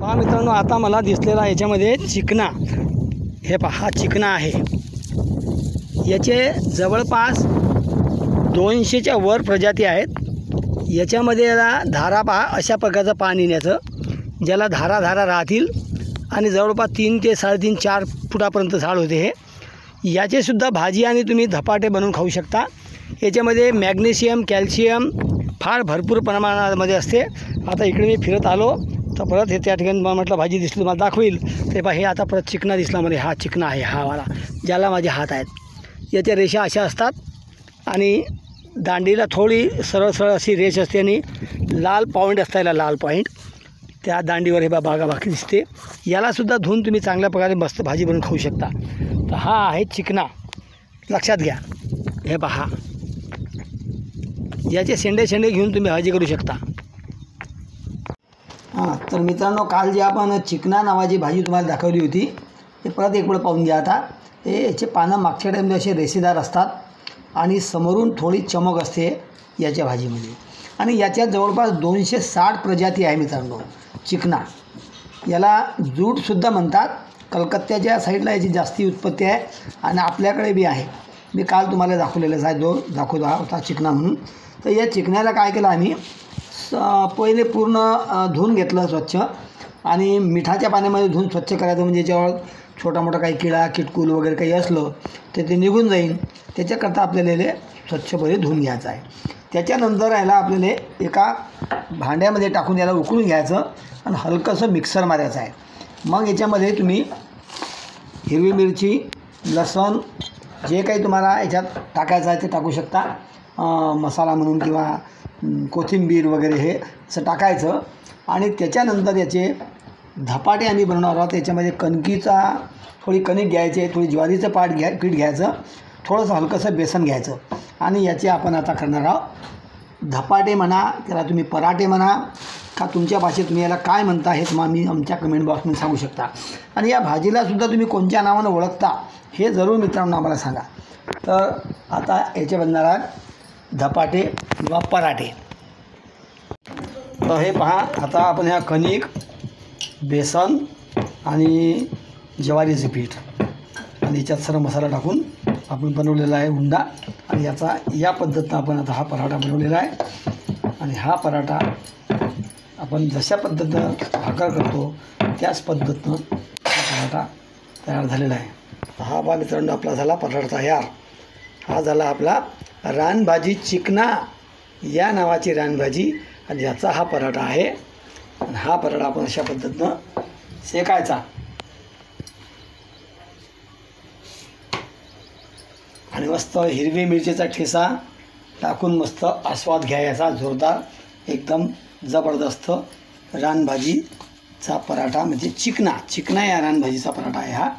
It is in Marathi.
पहा मित्रांनो, आता मला दिसलेला याच्यामध्ये चिकना, हे पहा हा चिकना आहे. याचे जवळपास 200च्या वर प्रजाती आहेत. याच्यामध्ये याला धारा पहा, अशा प्रकारचं पाणी येण्याचं, ज्याला धारा राहतील आणि जवळपास 3 ते 3.5 4 फुटापर्यंत झाड होते हे. याचेसुद्धा भाजी आणि तुम्ही धपाटे बनवून खाऊ शकता. याच्यामध्ये मॅग्नेशियम, कॅल्शियम फार भरपूर प्रमाणामध्ये असते. आता इकडे मी फिरत आलो तर परत हे त्या ठिकाणी मला म्हटलं भाजी दिसली मला दाखवील. ते पहा हे आता परत चिकना दिसला मध्ये. हा चिकना आहे, हा वाला ज्याला माझे हात आहेत. याच्या रेषा अशा असतात आणि दांडीला थोडी सरळ अशी रेष असते आणि लाल पॉईंट असता, याला लाल पॉईंट त्या दांडीवर हे बागा बाकी दिसते. यालासुद्धा धुवून तुम्ही चांगल्या प्रकारे मस्त भाजी बनवून खाऊ शकता. तर हा आहे चिकना, लक्षात घ्या. हे पहा, याचे शेंडे घेऊन तुम्ही भाजी करू शकता. हां, तर मित्रांनो, काल जी आपण चिकना नावाची भाजी तुम्हाला दाखवली होती ते परत एक वेळ पाहून घ्या. आता हे याचे पानं मागच्या टाईममध्ये असे रेषेदार असतात आणि समोरून थोडी चमक असते याच्या भाजीमध्ये. आणि याच्यात जवळपास 260 प्रजाती आहे मित्रांनो चिकना. याला जूटसुद्धा म्हणतात. कलकत्त्याच्या साईडला याची जास्ती उत्पत्ती आहे आणि आपल्याकडे बी आहे. मी काल तुम्हाला दाखवलेलंच आहे, जो दाखवला होता चिकना म्हणून. तर या चिकण्याला काय केलं आम्ही, पहिले पूर्ण धुवून घेतलं स्वच्छ आणि मिठाच्या पाण्यामध्ये धुवून स्वच्छ करायचं, म्हणजे याच्यावर छोटा मोठा काही किडा किटकूल वगैरे काही असलं तर ते निघून जाईल. त्याच्याकरता आपल्याला हे स्वच्छपणे धुवून घ्यायचं आहे. त्याच्यानंतर याला आपल्याला एका भांड्यामध्ये टाकून याला उकळून घ्यायचं आणि हलकंसं मिक्सर मारायचं आहे. मग याच्यामध्ये तुम्ही हिरवी मिरची, लसूण जे काही तुम्हाला याच्यात टाकायचं आहे ते टाकू शकता, मसाला म्हणून किंवा कोथिंबीर वगैरे हे असं टाकायचं. आणि त्याच्यानंतर याचे धपाटे आम्ही बनवणार आहोत. त्याच्यामध्ये कणकीचा थोडी कणिक घ्यायचे, थोडी ज्वारीचं पीठ घ्यायचं, थोडंसं हलकंसं बेसन घ्यायचं आणि याचे आपण आता करणार आहोत धपाटे म्हणा, त्याला तुम्ही पराठे म्हणा का तुमच्या भाषेत तुम्ही याला काय म्हणता हे तुम्ही आमच्या कमेंट बॉक्समध्ये सांगू शकता. आणि या भाजीलासुद्धा तुम्ही कोणत्या नावानं ओळखता हे जरूर मित्रांनो आम्हाला सांगा. तर आता याचे बनणार आहेत धपाटे किंवा पराठे. तर हे पहा, आता आपण ह्या कणिक, बेसन आणि ज्वारीचं पीठ आणि याच्यात सर्व मसाला टाकून आपण बनवलेला आहे उंडा. आणि याचा या पद्धतीनं आपण आता हा पराठा बनवलेला आहे. आणि हा पराठा आपण जशा पद्धतीनं भाकर करतो त्याच पद्धतीनं हा पराठा तयार झालेला आहे. हा बा मित्रांनो, आपला झाला पराठा तयार. हा झाला आपला रानभाजी चिकना या नावाची रानभाजी आणि याचा हा पराठा आहे. आणि हा पराठा आपण अशा पद्धतीनं शेकायचा आणि मस्त हिरवी मिरचीचा ठेसा टाकून मस्त आस्वाद घ्यायचा जोरदार, एकदम जबरदस्त रानभाजीचा पराठा म्हणजे चिकना या रानभाजीचा पराठा आहे हा.